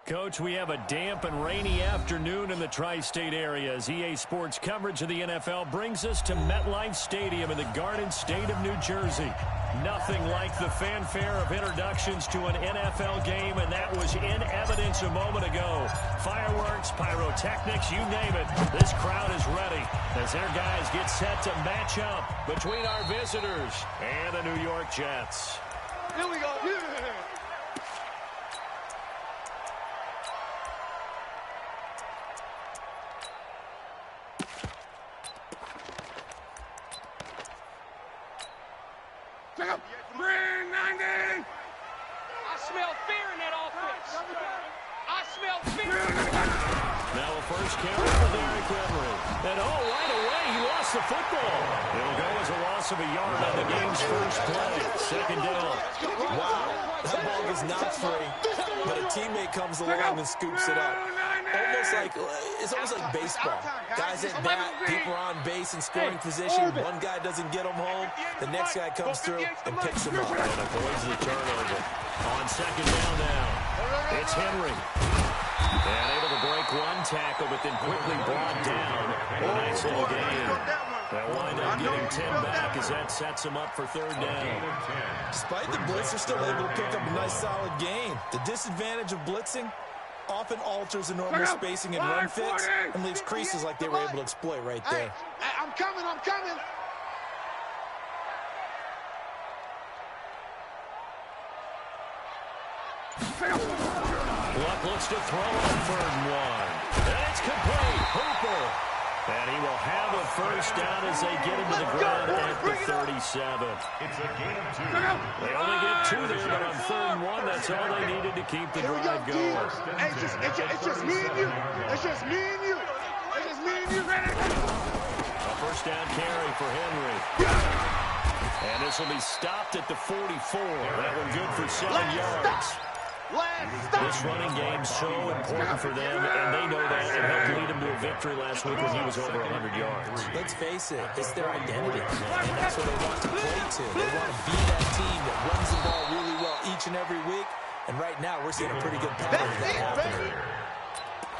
Coach, we have a damp and rainy afternoon in the tri-state area as EA Sports coverage of the NFL brings us to MetLife Stadium in the Garden State of New Jersey. Nothing like the fanfare of introductions to an NFL game, and that was in evidence a moment ago. Fireworks, pyrotechnics, you name it. This crowd is ready as their guys get set to match up between our visitors and the New York Jets. Here we go. Yeah. Bring 90! I smell fear in that offense. I smell fear. Now a first carry for Derrick Henry. And right away, he lost the football. It'll go as a loss of a yard on the game's first play. Second down. Wow, that ball is not free, but a teammate comes along and scoops it up. It's almost like baseball. Guys at bat, people are on base in scoring position. One guy doesn't get them home. The next guy comes through and picks them up. And avoids the turnover. On second down now, it's Henry. And able to break one tackle, but then quickly brought down. A nice little gain. They'll wind up getting 10 back as that sets him up for third down. Despite the blitz, they're still able to pick up a nice solid gain. The disadvantage of blitzing often alters the normal spacing and run fits and leaves creases like they were able to exploit right there. Hey, I'm coming. Luck looks to throw on third and one. And it's complete. Hooper. And he will have a first down as they get him to the ground at the 37. It's a game of two. They only get two there, but on third and one, that's all they needed to keep the drive going. Hey, it's just me and you. It's just me and you. A first down carry for Henry. And this will be stopped at the 44. That one good for 7 yards. This running game's so important for them, and they know that. It helped lead them to a victory last week when he was over 100 yards. Let's face it, it's their identity, and that's what they want to play to. They want to be that team that runs the ball really well each and every week, and right now we're seeing a pretty good pattern of that happening.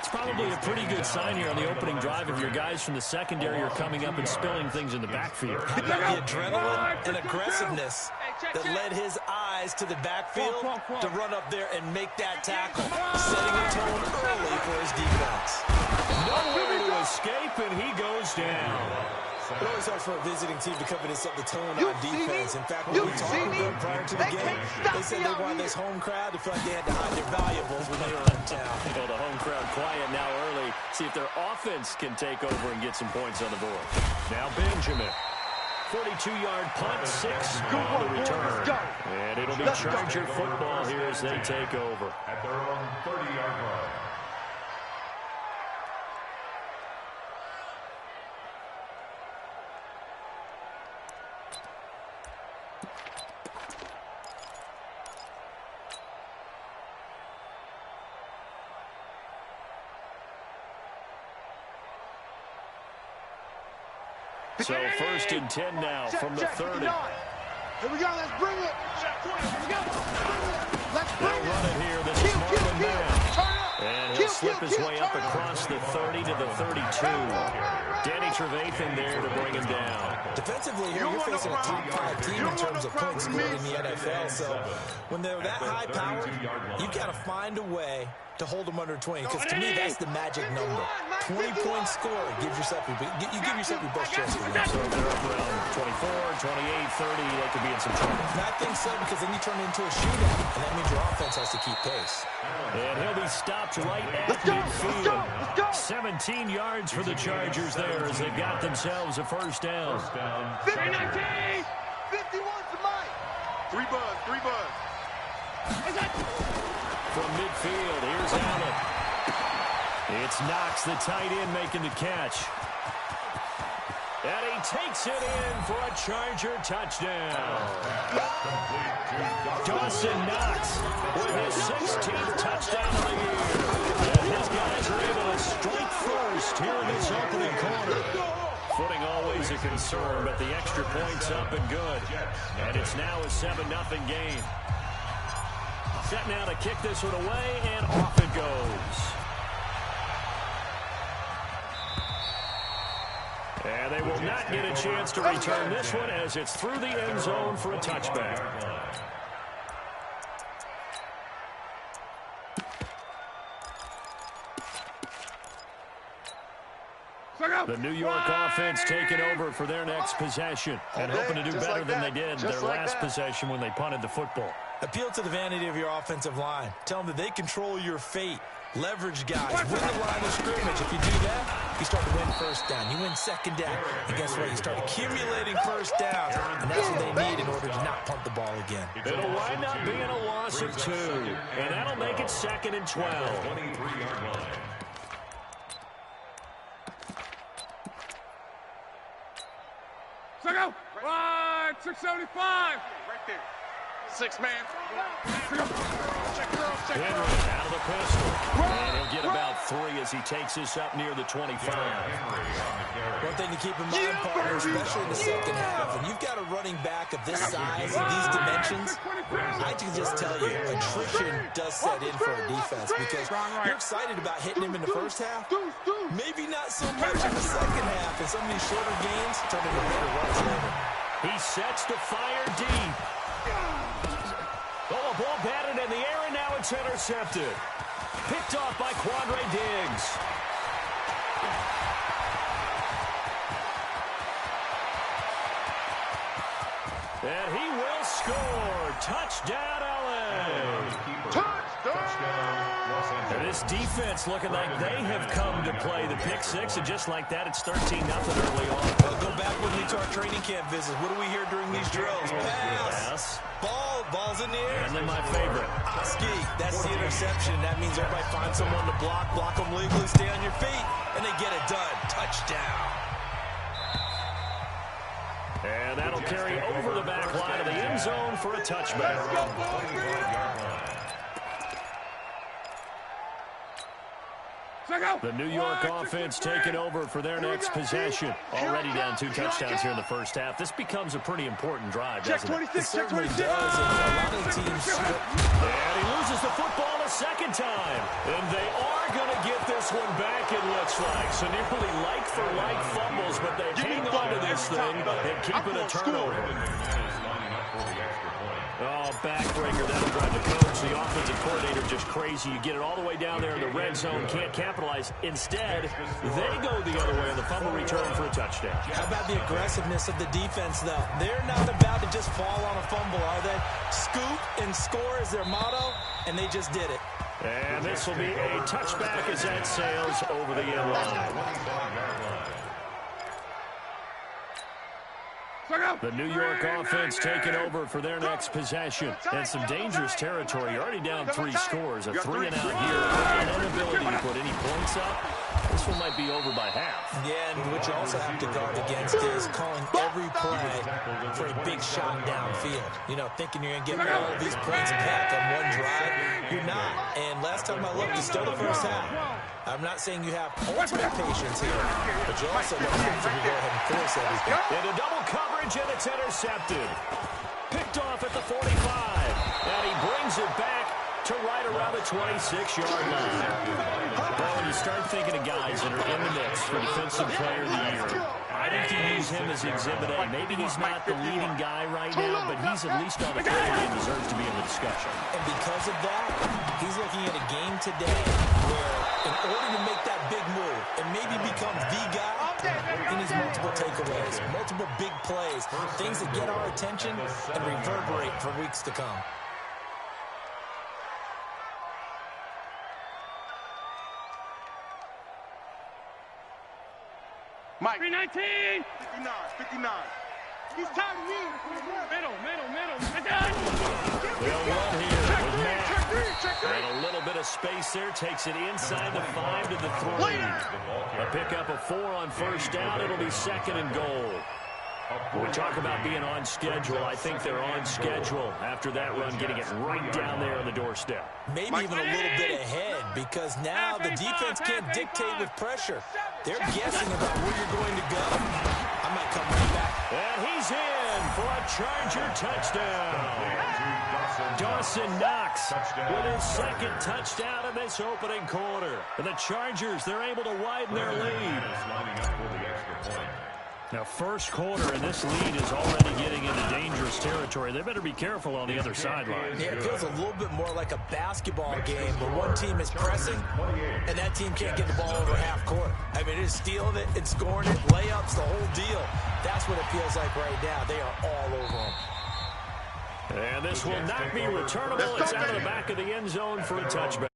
It's probably a pretty good sign here on the opening drive if your guys from the secondary are coming up and spilling things in the backfield. How about the adrenaline and aggressiveness that led his eyes to the backfield to run up there and make that tackle, setting a tone early for his defense. Nowhere to escape, and he goes down. It always helps for a visiting team to come in and set the tone on defense. In fact, when we talked with them prior to the game, they said they wanted this home crowd to feel like they had to hide their valuables when they were in town. Well, the home crowd quiet now early. See if their offense can take over and get some points on the board. Now Benjamin. 42-yard punt, 6 on the return. And it'll be Charger football here as they take over. At their own 30-yard line. So first and 10 now from the 30. Here we go, let's bring it. Let's bring it. Run it here. This is Marlon Mack. And he'll slip his way up across the 30 to the 32. Danny Trevathan there to bring him down. Defensively here, you're facing a top 5 team in terms of points scored in the NFL. So when they're that high powered, you got to find a way to hold them under 20, because to me that's the magic number. 20-point score gives yourself you give yourself your best chance to win. So if they're up around 24, 28, 30, they could be in some trouble. And I think so, because then you turn it into a shootout, and that means your offense has to keep pace. And he'll be stopped right at midfield. 17 yards for the Chargers there as they've got themselves a first down. 51's the mic. 3 buzz. From midfield, here's Allen. It's Knox, the tight end, making the catch. And he takes it in for a Charger touchdown. Dawson Knox with his 16th touchdown of the year. And his guys are able to strike first here in this opening quarter. Footing always a concern, but the extra point's up and good. And it's now a 7-0 game. Set now to kick this one away, and off it goes. And they will not get a chance to return this one as it's through the end zone for a touchback. The New York offense taking over for their next possession and hoping to do better than they did their last possession when they punted the football. Appeal to the vanity of your offensive line. Tell them that they control your fate. Leverage guys. Win the line of scrimmage. If you do that, you start to win first down. You win second down. And guess what? You start accumulating first downs. And that's what they need in order to not punt the ball again. It'll wind up being a loss of 2. And that'll make it 2nd and 12. 23-yard line. Check out. 675. Right there. 6 man. Henry out of the pistol. And he'll get about 3 as he takes this up near the 25. One thing to keep in mind, partner, especially in the second half, when you've got a running back of this size and these dimensions, I can just tell you, attrition does set in for a defense because you're excited about hitting him in the first half. Maybe not so much in the second half, and some of these shorter games turn into better runs later. He sets to fire deep. Oh, a ball batted in the air, and now it's intercepted. Picked off by Quandre Diggs. And he will score. Touchdown, LA. Touchdown, Los Angeles. This defense looking like they have come to play the pick 6, and just like that, it's 13-0 early on. Well, go back with me to our training camp visits. What do we hear during these drills? Pass. Ball's in the air. And then my favorite. Ski, that's the interception. That means everybody finds someone to block them legally, stay on your feet, and they get it done. Touchdown. And that'll carry over the back line of the end zone for a touchback. The New York offense taking over for their next possession. Already down 2 touchdowns here in the first half. This becomes a pretty important drive, doesn't it? It certainly does. And a lot of the teams... And he loses the football a second time. And they are going to get this one back, it looks like. So nearly like-for-like fumbles, but they hang on to this thing and keep it a turnover. Oh, backbreaker. That'll drive the coach, the offensive coordinator, just crazy. You get it all the way down there in the red zone, can't capitalize. Instead, they go the other way on the fumble return for a touchdown. How about the aggressiveness of the defense, though? They're not about to just fall on a fumble, are they? Scoop and score is their motto, and they just did it. And this will be a touchback as that sails over the end line. The New York offense taking over for their next possession. And some dangerous territory. You're already down 3 scores. A 3-and-out here. An inability to put any points up. This one might be over by half. Yeah, and what you also have to guard against is calling every play for a big shot downfield. You know, thinking you're going to get all of these points back on one drive. You're not. And last time I looked, it's still the first half. I'm not saying you have ultimate patience here, but you also don't have to go ahead and force everything. Into double coverage, and it's intercepted. Picked off at the 45. And he brings it back to right around the 26-yard line. Well, when you start thinking of guys that are in the mix for Defensive Player of the Year, I think you use him as Exhibit A. Maybe he's not the leading guy right now, but he's at least on the field and deserves to be in the discussion. And because of that, he's looking at a game today where in order to make that big move and maybe become the guy, he needs multiple takeaways, multiple big plays, things that get our attention and reverberate for weeks to come. Mike. 319. 59. He's tired of me. Middle. They'll run here with Matt. And a little bit of space there. Takes it inside the 5 to the 3. A pickup of 4 on first down. It'll be 2nd and goal. When we talk about being on schedule, I think they're on schedule after that run, getting it right down there on the doorstep. Maybe even a little bit ahead, because now the defense can't dictate with pressure. They're guessing about where you're going to go. I might come right back. And he's in for a Charger touchdown. Dawson Knox with his second touchdown in this opening quarter. And the Chargers, they're able to widen their lead. Now, first quarter, and this lead is already getting into dangerous territory. They better be careful on the other sideline. Yeah, it feels a little bit more like a basketball game where one team is pressing, and that team can't get the ball over half court. I mean, it is stealing it and scoring it, layups, the whole deal. That's what it feels like right now. They are all over them. And this will not be returnable. It's out of the back of the end zone for a touchback.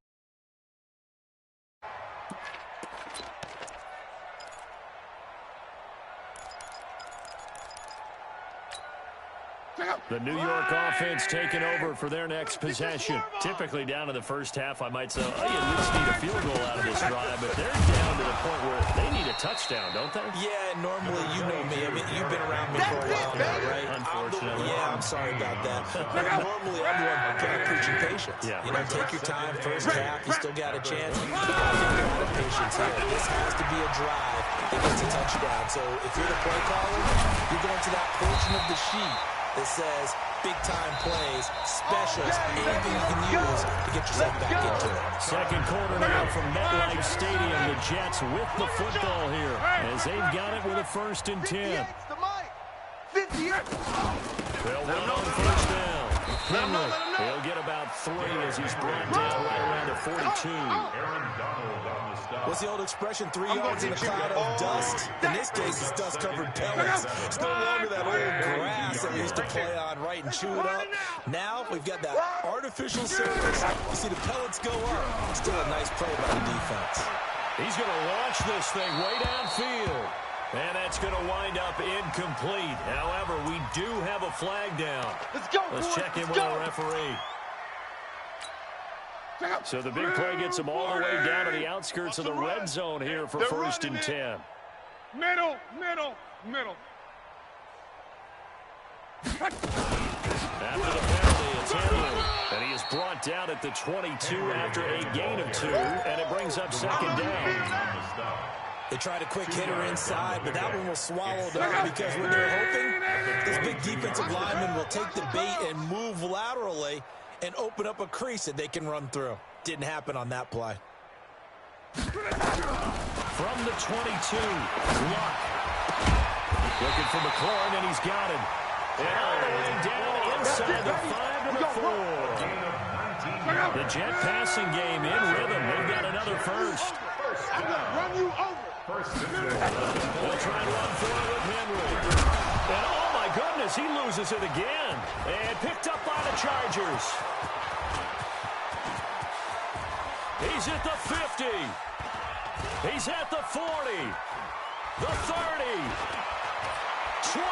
The New York offense taking over for their next possession. Typically down in the first half, I might say, oh, you at least need a field goal out of this drive, but they're down to the point where they need a touchdown, don't they? Yeah, normally, you know me. I mean, you've been around me for a while now, right? Unfortunately. I'm sorry about that. Normally, I'm the one kind of preaching patience. Yeah. You know, take your time. First half, you still got a chance. You got to take a lot of patience here. This has to be a drive that gets a touchdown. So if you're the play caller, you're going to that portion of the sheet that says big-time plays, specials, anything you can use to get yourself back into it. Second quarter now from MetLife Stadium. The Jets with the football here as they've got it with a 1st and 10. They'll run on first down. Henry, he'll get about 3 as he's brought down right around the 42. What's the old expression, 3 yards in a cloud of dust? In this case, it's dust-covered pellets. It's no longer that old grass that we used to play on, right, and chew it up. Now we've got that artificial surface. You see the pellets go up. Still a nice play by the defense. He's going to launch this thing way downfield. And that's going to wind up incomplete. However, we do have a flag down. Let's check in with the referee. So the big play gets him all the way down to the outskirts of the red zone here for 1st and 10. Middle. After the penalty, it's Henry. And he is brought down at the 22 after a gain of 2. And it brings up 2nd down. They tried a quick hitter inside, but that one was swallowed up because what they're hoping, this big defensive lineman will take the bait and move laterally and open up a crease that they can run through. Didn't happen on that play. From the 22, Luck. Looking for McLaurin, and he's got him. And all the way down inside the 5 to the 4. The Jet passing game in rhythm. They've got another first. I'm going to run you over. They'll try and run for it with Henry. And oh my goodness, he loses it again. And picked up by the Chargers. He's at the 50. He's at the 40. The 30. 20.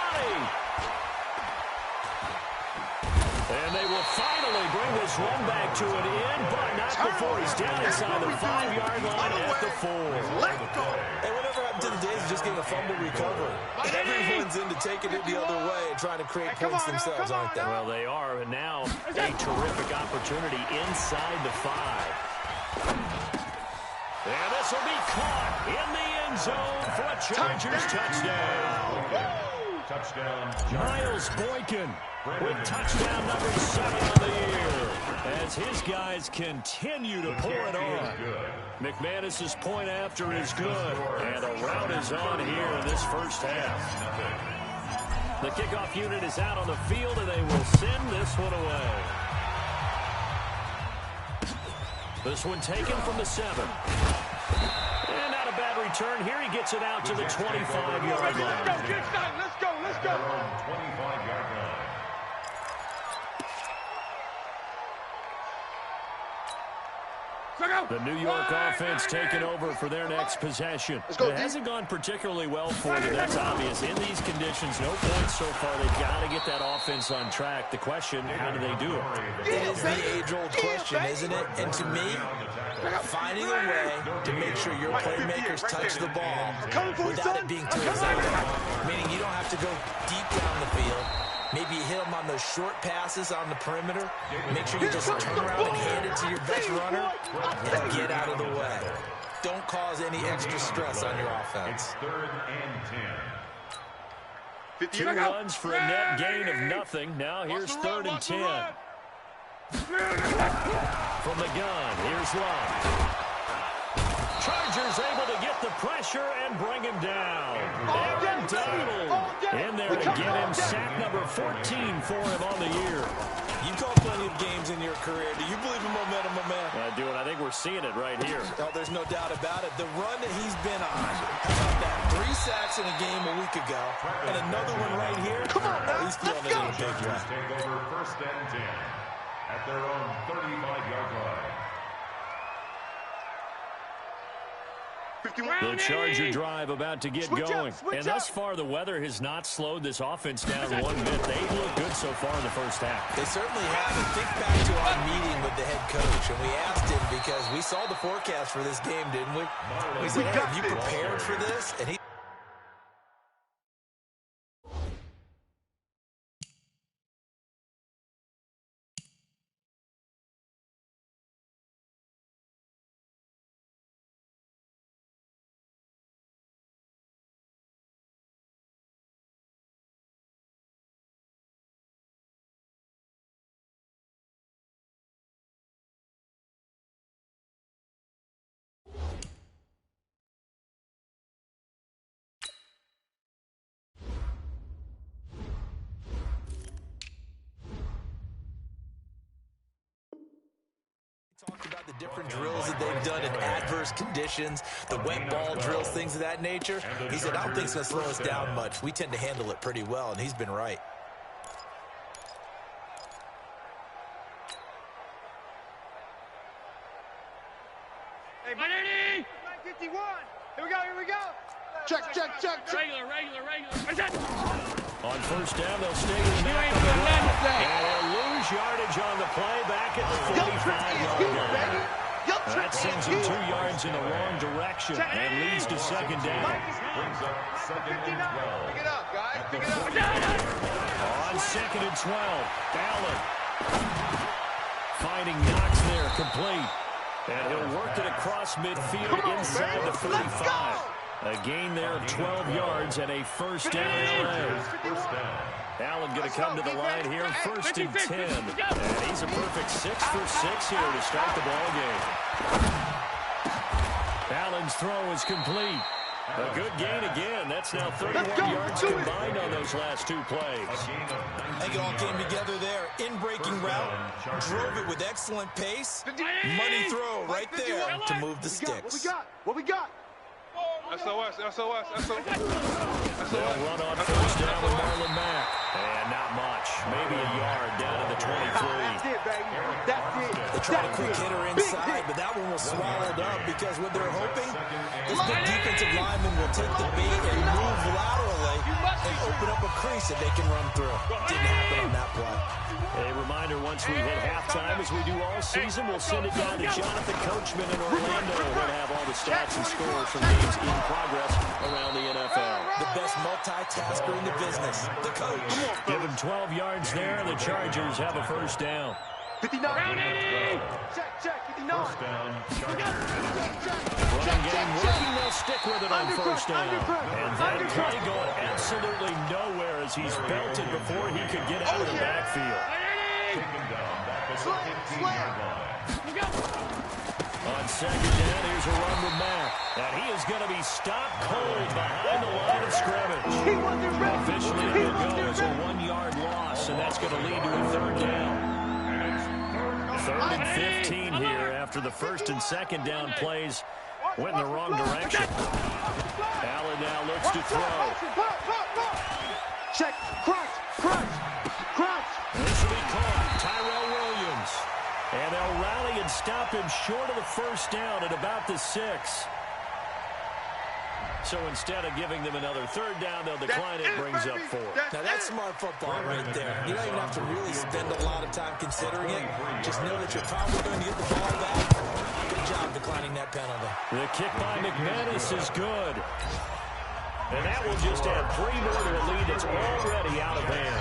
And they will finally bring this run back to an end, but not before he's down inside the 5-yard line at the 4. And whatever happened to the days of just getting a fumble recovery? Everyone's into taking it the other way and trying to create points themselves, aren't they? Well, they are, and now a terrific opportunity inside the 5. And this will be caught in the end zone for a Chargers touchdown. Miles Boykin with touchdown number 7 on the year as his guys continue to pour it on. McManus's point after is good, and a rout is on here in this first half. The kickoff unit is out on the field, and they will send this one away. This one taken from the 7. And not a bad return. Here he gets it out to the 25-yard line. Let's go. 25-yard line. The New York offense taking over for their next possession. It hasn't gone particularly well for them. That's obvious. In these conditions, no points so far. They've got to get that offense on track. The question, how do they do it? It is the age-old question, isn't it? And to me, finding a way to make sure your playmakers touch the ball without it being too exotic. Meaning you don't have to go deep down the field. Maybe you hit them on those short passes on the perimeter. Make sure you just turn around and hand it to your best runner and get out of the way. Don't cause any extra stress on your offense. 3rd and 10. 2 runs for a net gain of nothing. Now here's 3rd and 10. From the gun, here's Love. Chargers able to get the pressure and bring him down. Aaron Donald in there to get him sack number 14 for him on the year. You've called plenty of games in your career. Do you believe in momentum, my man? I do, and I think we're seeing it right here. Oh, there's no doubt about it. The run that he's been on. How about that? 3 sacks in a game a week ago, and another one right here. Come on, now. He's feeling it in a big way. Take over 1st and 10 at their own 35-yard line. The Charger drive about to get going. And thus far, the weather has not slowed this offense down one bit. They look good so far in the first half. They certainly have. And think back to our meeting with the head coach. And we asked him because we saw the forecast for this game, didn't we? We said, hey, have you prepared for this? And he... talked about the different drills that they've done in adverse conditions, the wet ball drills, things of that nature. He said, I don't think it's going to slow us down much. We tend to handle it pretty well, and he's been right. Hey, buddy! 51. Here we go, here we go. Check. Regular. On first down, they'll stay with Mack on the run. And they'll lose yardage on the play back at the 45-yard line. That sends him 2 yards in the wrong direction and leads to second down. Brings up 2nd and 12. Pick it up, guys. Pick it up. On 2nd and 12, Allen finding Knox there, complete. And he'll work it across midfield inside the 35. A gain there of 12 yards and a first down LA. First down. Allen going to come to the line here, 1st and 10. And he's a perfect 6 for 6 here to start the ball game. Allen's throw is complete. A good gain again. That's now 31 yards combined on those last 2 plays. I think it all came together there. In-breaking route, drove it with excellent pace. Money throw right there to move the sticks. What we got? SOS. They'll run on first down with Marlon Mack. And not much. Maybe a yard down to the 23. That's it, baby. That's it. They try to quick hitter inside, but that one was swallowed up because what they're hoping, this big defensive lineman will take the bait and move laterally and open up a crease that they can run through. Didn't happen on that play. A reminder, once we hit halftime, as we do all season, we'll send it down to Jonathan Coachman in Orlando. We'll have all the stats and scores from games in progress around the NFL. The best multitasker in the business, the coach. Give him 12 yards there, and the Chargers have a first down. 59. Check. 59. First down, Chargers. Running game working, they'll stick with it on first down. And that play going absolutely nowhere as he's belted before he could get out of the backfield. Taken down back at the 15-yard line. On second down, here's a run with Mack. And he is going to be stopped cold behind the line of scrimmage. Officially, it will go as a 1-yard loss, and that's going to lead to a third down. 3rd and 15 here after the first and second down plays went in the wrong direction. Allen now looks to throw. Check. Crunch. This will be caught. Tyrell Williams. And they'll rally and stop him short of the first down at about the 6. So instead of giving them another third down, they'll decline it, brings up 4. Now that's smart football right there. You don't even have to really spend a lot of time considering it. Just know that you're probably going to get the ball back. Good job declining that penalty. The kick by McManus is good. And that will just add 3 more to a lead that's already out of hand.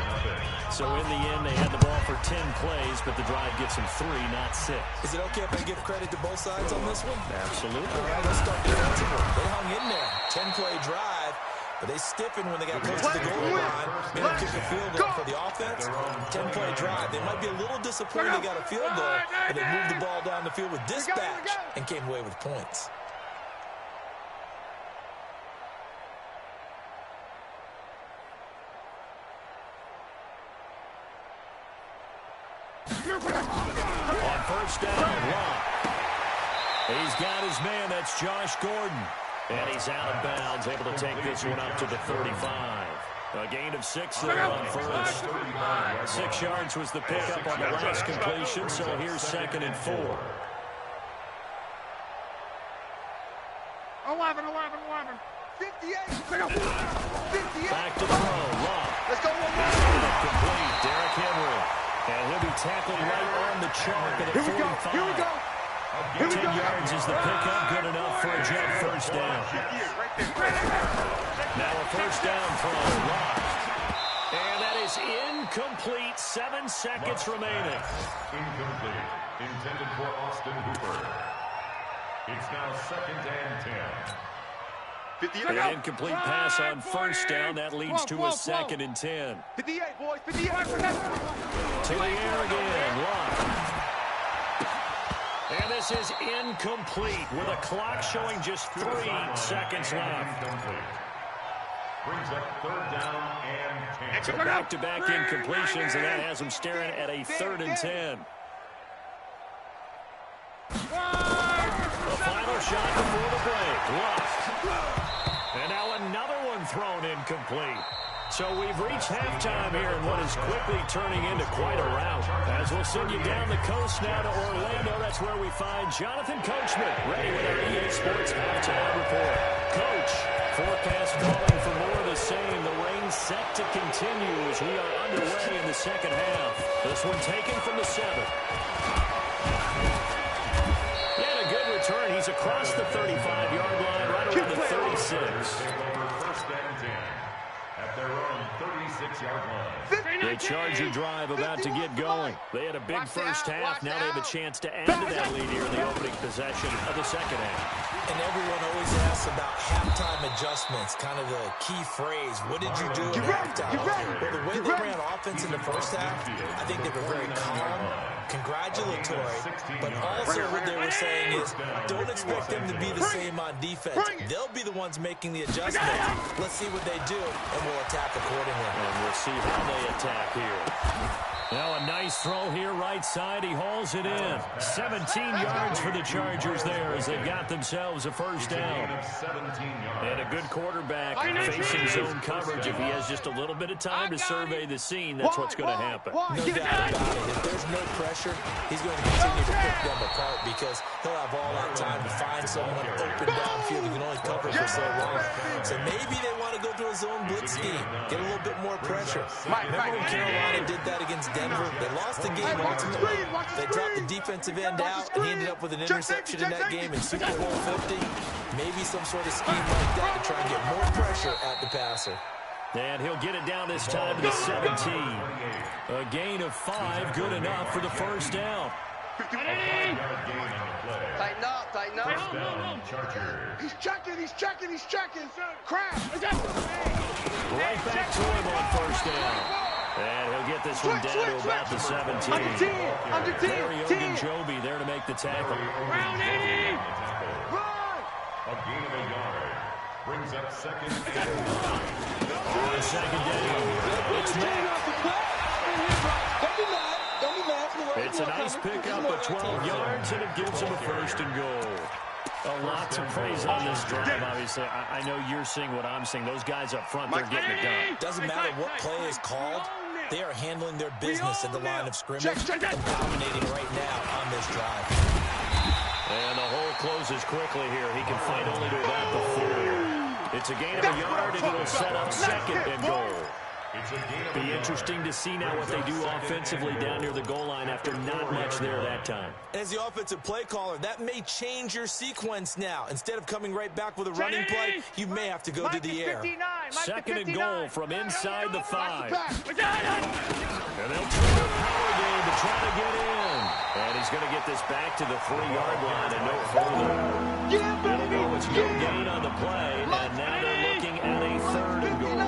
So in the end, they had the ball for 10 plays, but the drive gets them 3, not 6. Is it okay if I give credit to both sides on this one? Absolutely. All right, let's start defensively. They hung in there. 10-play drive. But they stiffen when they got close to the goal line. Made them kick a field goal for the offense. 10-play drive. They might be a little disappointed they got a field goal, but they moved the ball down the field with dispatch and came away with points. On first down, Locke. He's got his man. That's Josh Gordon. And he's out of bounds, able to take this one up to the 35. A gain of 6 there on first. 6 yards was the pickup on the last completion, so here's 2nd and 4. 11. 58. 58. Back to throw. Locke. Let's go. Complete. Derrick Henry. And he'll be tackled right on the chalk at 45. Here we go. 10 yards is the pickup. Good enough for a jump first down. Now a first down from Locke. And that is incomplete. 7 seconds remaining. Incomplete. Intended for Austin Hooper. It's now 2nd and 10. An incomplete pass on first down. That leads to a 2nd and 10. 58, boys. 58. To the air again. Locke. And this is incomplete with a clock showing just 3 seconds left. Brings up 3rd down and 10. So back-to-back incompletions, and that has them staring at a 3rd and 10. The final shot before the break. Left. And now another one thrown incomplete. So we've reached halftime here in what is quickly turning into quite a rout. As we'll send you down the coast now to Orlando, that's where we find Jonathan Coachman, ready with our EA Sports halftime report. Coach, forecast calling for more of the same. The rain set to continue as we are underway in the second half. This one taken from the 7. And a good return. He's across the 35-yard line, right around the 36. First and 10. At their own 36-yard line. The Charger drive about to get going. They had a big first half. Now they have a chance to add to that lead here in the opening possession of the second half. And everyone always asks about halftime adjustments, kind of the key phrase. What did you do at halftime? Well, the way they ran offense in the first half, I think they were very calm, congratulatory, but also what they were saying is don't expect them to be the same on defense. They'll be the ones making the adjustments. Let's see what they do, and we'll attack accordingly. And we'll see how they attack here. Now a nice throw here, right side. He hauls it in. 17 yards for the Chargers there as they've got themselves a first down. And a good quarterback facing zone coverage. If he has just a little bit of time to survey the scene, that's what's going to happen. No doubt about it. If there's no pressure, he's going to continue to pick them apart because he'll have all that time to find someone open downfield who can only cover for so long. So maybe they want to go to a zone blitz scheme, get a little bit more pressure. Remember when Carolina did that against Denver? They lost the game ultimately. They dropped the defensive end out, and he ended up with an interception in that game in Super Bowl 50. Maybe some sort of scheme like that to try and get more pressure at the passer. And he'll get it down this time to the 17. A gain of 5, good enough for the first down. Tighten up. He's checking. Crash. Right back to him on first down. And he'll get this one down to about the 17. Under 10. Larry Ogunjobi there to make the tackle. Round 80. A gain of a yard. Brings up 2nd and 9. On second down, it's Mack. It's a nice pickup of 12 yards, and it gives him a first and goal. Lots of praise on this drive, obviously. I know you're seeing what I'm seeing. Those guys up front, they're getting it done. Doesn't matter what play is called. They are handling their business at the line of scrimmage and dominating right now on this drive. And the hole closes quickly here. He can fight only to about the 4. It's a gain of a yard, and it'll set up 2nd and goal. Be interesting to see now what they do offensively down near the goal line after not much there that time. As the offensive play caller, that may change your sequence now. Instead of coming right back with a running play, you may have to go to the air. 2nd and goal from inside the 5. And they'll turn the power game to try to get in. And he's he's going to get this back to the 3-yard line and no further. It'll go. It's no gain on the play, and now they're looking at a 3rd and goal.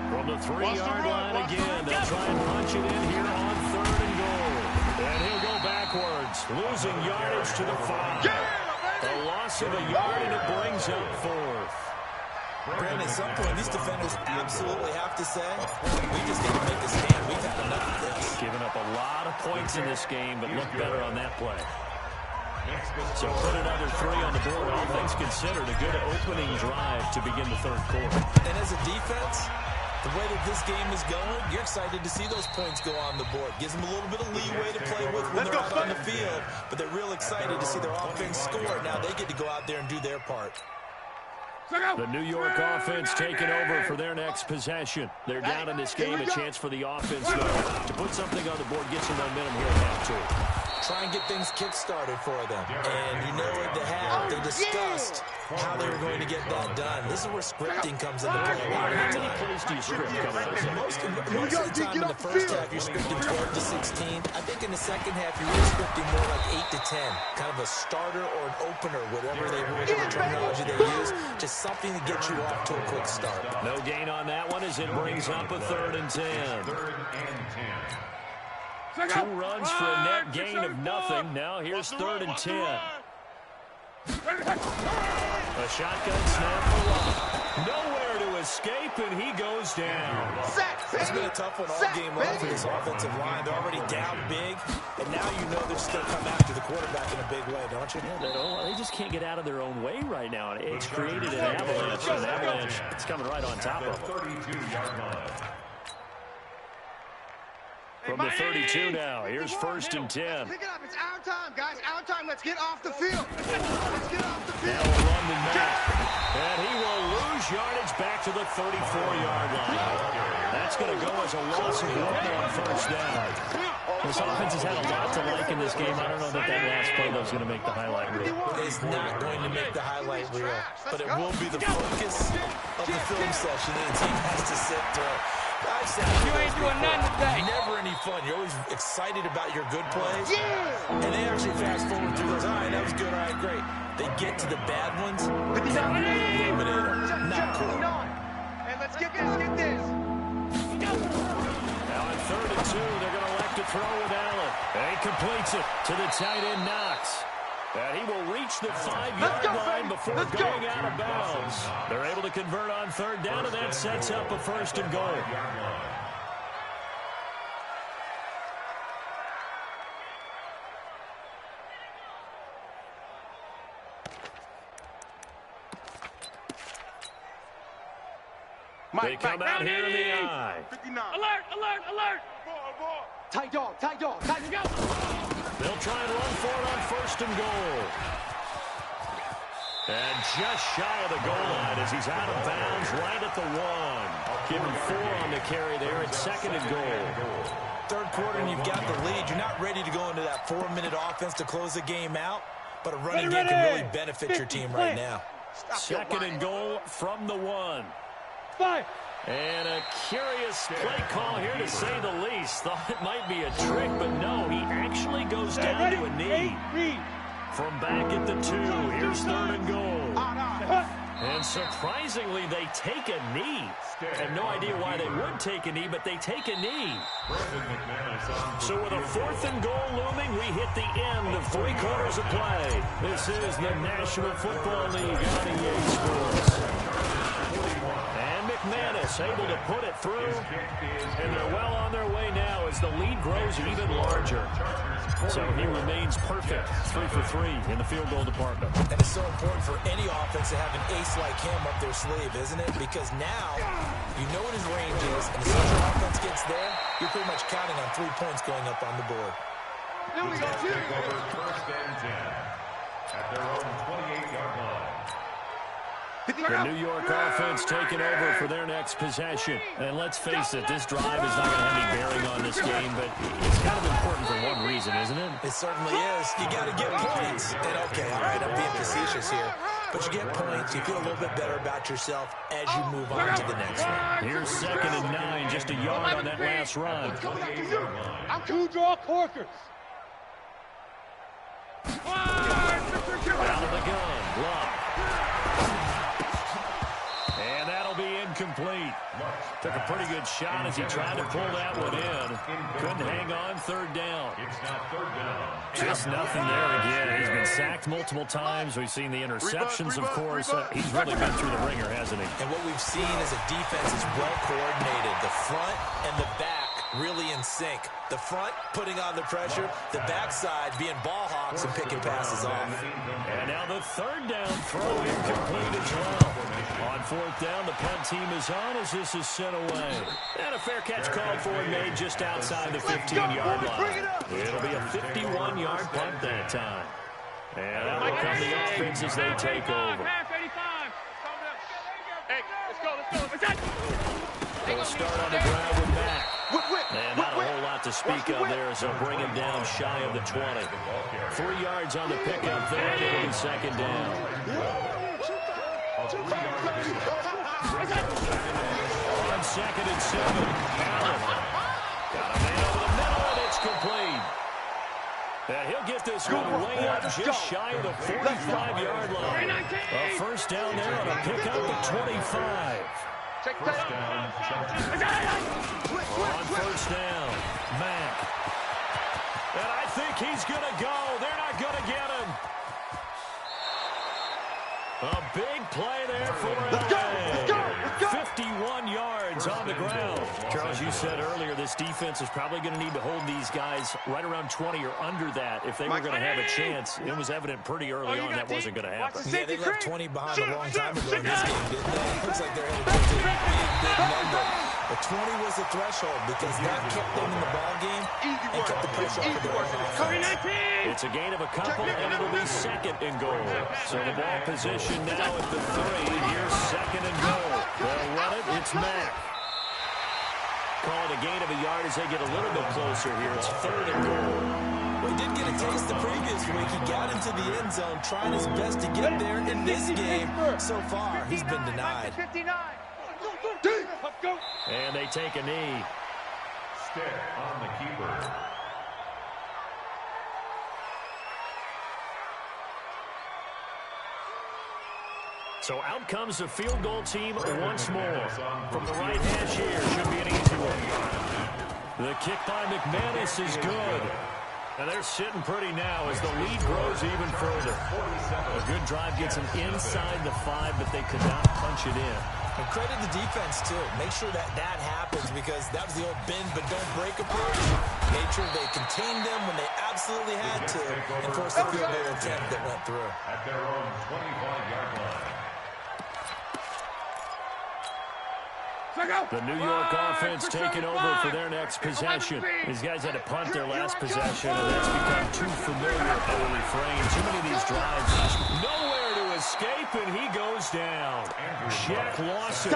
From the 3-yard line again, they'll try and punch it in here on 3rd and goal. And he'll go backwards, losing yardage to the 5. A loss of a yard, and it brings up 4th. Brandon, at some point, these defenders absolutely have to say, we just need to make a stand. We've had enough of this. Giving up a lot of points in this game, but look better on that play. So put another 3 on the board. All things considered, a good opening drive to begin the 3rd quarter. And as a defense, the way that this game is going, you're excited to see those points go on the board. Gives them a little bit of leeway to play with when they're out on the field, but they're real excited to see their offense score. Now they get to go out there and do their part. The New York offense taking over for their next possession. They're down in this game. A chance for the offense to put something on the board, get some momentum here at half 2. Try and get things kick-started for them. And you know at the half, they discussed how they were going to get that done. This is where scripting comes into play. How many plays do you script coming out of most of the time in the first half, you're scripting 12 to 16. I think in the second half, you're really scripting more like 8 to 10. Kind of a starter or an opener, whatever terminology they use. Just something to get you off to a quick start. No gain on that one as it brings up a 3rd and 10. 3rd and 10. 2 runs for a net gain of nothing. Now here's 3rd and 10. A shotgun snap for Love. Nowhere to escape, and he goes down. It's been a tough one all game long for this offensive line. They're already down big, and now you know they're still coming after the quarterback in a big way, don't you? Yeah, they just can't get out of their own way right now. It's created an avalanche, and an avalanche is coming right on top of them. 32-yard line. From the 32 now, here's 1st and 10. Pick it up. It's our time, guys. Our time. Let's get off the field. Let's get off the field. Now a run to Matt. And he will lose yardage back to the 34-yard line. That's going to go as a loss of 1 on 1st down. This offense has had a lot to like in this game. I don't know that last play, though, is going to make the highlight reel. It's not going to make the highlight reel, but it will be the focus of the film session that the team has to sit through. You ain't doing nothing today. Never any fun. You're always excited about your good plays. And they actually fast forward through those. All right, that was good. All right, great. They get to the bad ones. Eliminate them. Not cool. And let's get this. Now on 3rd and 2, they're going to elect to throw with Allen. And he completes it to the tight end, Knox. And he will reach the 5-yard line before going out of bounds. They're able to convert on 3rd down, and that sets up a 1st and goal. They come out here in the eye. 59. Alert! Ball. Tight dog. Time to go. They'll try and run for it on 1st and goal. And just shy of the goal line as he's out of bounds right at the 1. Give him 4 on the carry there at 2nd and goal. 3rd quarter and you've got the lead. You're not ready to go into that 4-minute offense to close the game out, but a running game can really benefit your team right now. 2nd and goal from the 1. 5. And a curious play call here, to say the least. Thought it might be a trick, but no, he actually goes down to a knee. From back at the 2, here's 3rd and goal. And surprisingly, they take a knee. I have no idea why they would take a knee, but they take a knee. So with a 4th and goal looming, we hit the end of 3 quarters of play. This is the National Football League on EA Sports. And McManus able to put it through, and they're well on their way now as the lead grows even larger. So he remains perfect, 3 for 3 in the field goal department. And it's so important for any offense to have an ace like him up their sleeve, isn't it? Because now you know what his range is, and as soon as your offense gets there, you're pretty much counting on 3 points going up on the board. Here we go. 1st and 10 at their own 28-yard line. The New York offense taking over for their next possession. And let's face it, this drive is not going to have any bearing on this game, but it's kind of important for one reason, isn't it? It certainly is. You got to get points. And okay, all right, I'm being facetious here, but you get points. You feel a little bit better about yourself as you move on to the next one. Here's 2nd and 9, just a yard on that last run. I'm 2 draw corkers. Took a pretty good shot as he tried to pull that one in. Couldn't hang on. Third down. It's now third down. Just nothing there again. He's been sacked multiple times. We've seen the interceptions, of course. He's really been through the ringer, hasn't he? And what we've seen as a defense is well coordinated. The front and the back really in sync. The front putting on the pressure, the backside being ball hawks and picking passes off. And now the third down throw incomplete as well. On fourth down, the punt team is on as this is sent away. And a fair catch called for and made just outside the 15-yard line. It'll be a 51-yard punt that time. And out will come the offense as they take over. Hey, let's go. They'll start on the ground with Mack. And not a whole lot to speak of there as they'll bring him down shy of the 20. 3 yards on the pickup there. It'll be second down. On second and 7. Allen. Got a man over the middle, and it's complete. And he'll get this one way up just shy of the 45-yard line. A first down there on a pickup at 25. First down, Chargers. On first down, Mack. And I think he's going to go. They're not going to get him. A big play there for LA. 51 yards on the ground. Charles, you said earlier this defense is probably going to need to hold these guys right around 20 or under that if they were going to have a chance. It was evident pretty early on that wasn't going to happen. Yeah, they left 20 behind a long time ago in this game, didn't they? It looks like they're headed towards a big number. But 20 was the threshold because that kept them in the ball game and kept the pressure off of their own offense. It's a gain of a couple, and it'll be second and goal. So the ball position now at the 3. Here's second and goal. They'll run it. It's Mack. Call it a gain of a yard as they get a little bit closer here. It's third and goal. Well, he did get a taste the previous week. He got into the end zone, trying his best to get there in this game. So far, he's been denied. And they take a knee. Stick on the keeper. So out comes the field goal team once more. From the right hash here, should be an easy one. The kick by McManus is good. And they're sitting pretty now as the lead grows even further. A good drive gets them inside the 5, but they could not punch it in. And credit the defense, too. Make sure that happens because that was the old bend but don't break approach. Made sure they contained them when they absolutely had to and forced the field goal attempt that went through. At their own 25-yard line. The New York offense taking over for their next possession. These guys had to punt their last possession, and that's become too familiar of a refrain. Too many of these drives, nowhere to escape, and he goes down. Shaq Lawson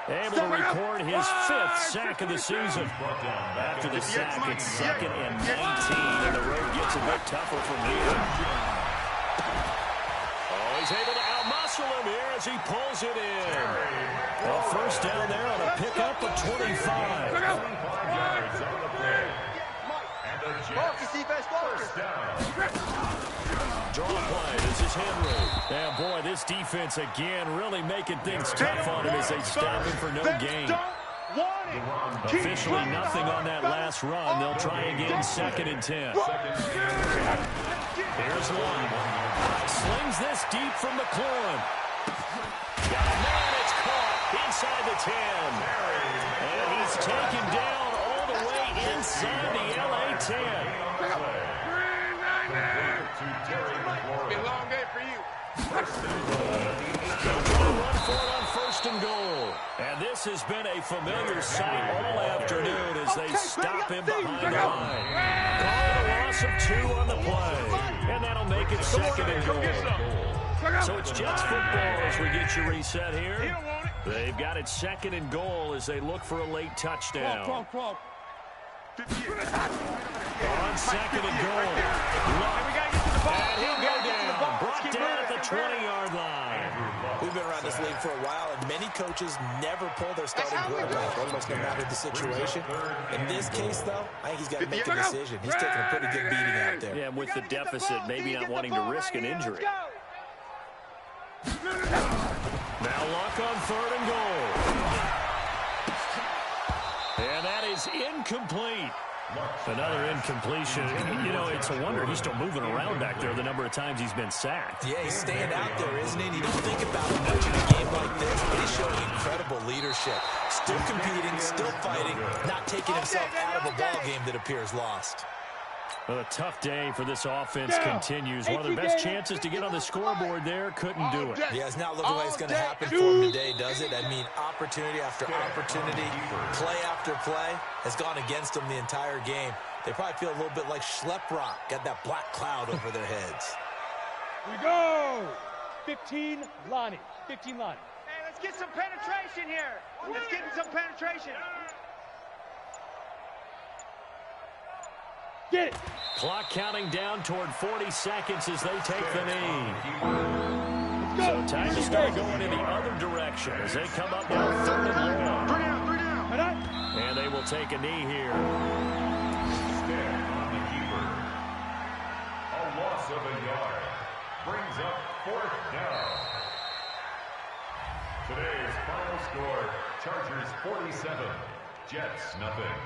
able to record his 5th sack of the season. After the sack, it's second and 19, and the road gets a bit tougher from here. Oh, he's able to outmuscle him here as he pulls it in. A first down there on a pickup of 25. 25 yards on the play. And the Jets first down. Draw play. This is Henry. And boy, this defense again really making things tough on him as they stop him for no gain. Officially nothing on that last run. They'll try again, second and 10. Here's Long. Slings this deep from McLaurin. Got a man, it's caught inside the 10. And he's taken down all the way inside the LA 10. Be a long day for you. Run for it on first and goal. And this has been a familiar sight all afternoon as they stop him behind the line. Call it a loss of 2 on the play. And that'll make it second and goal. So it's Jets football as we get you reset here. They've got it second and goal as they look for a late touchdown. On second and goal. And he'll go down. Brought down at the 20-yard line. We've been around this league for a while, and many coaches never pull their starting quarterback, almost no matter the situation. In this case, though, I think he's got to make a decision. He's taking a pretty good beating out there. Yeah, with the deficit, maybe not wanting to risk an injury. Now Luck on third and goal. And that is incomplete. Another incompletion. You know, it's a wonder he's still moving around back there the number of times he's been sacked. Yeah, he's staying out there, isn't he? You don't think about him much in a game like this, but he's showing incredible leadership. Still competing, still fighting, not taking himself out of a ball game that appears lost. Well, a tough day for this offense continues. One of their best chances to get on the scoreboard there, couldn't do it. Yeah, it's not looking like it's going to happen for him today, does it? I mean, opportunity after opportunity, play after play has gone against them the entire game. They probably feel a little bit like Schleprock, got that black cloud over their heads. Here we go. 15, Lonnie. 15, Lonnie. Hey, let's get some penetration here. Let's get some penetration. Get it. Clock counting down toward 40 seconds as they take the knee. So time to start going in the other direction as they come up now 3rd and long. 3 down. And they will take a knee here. Stand on the keeper. A loss of a yard. Brings up 4th down. Today's final score, Chargers 47, Jets nothing.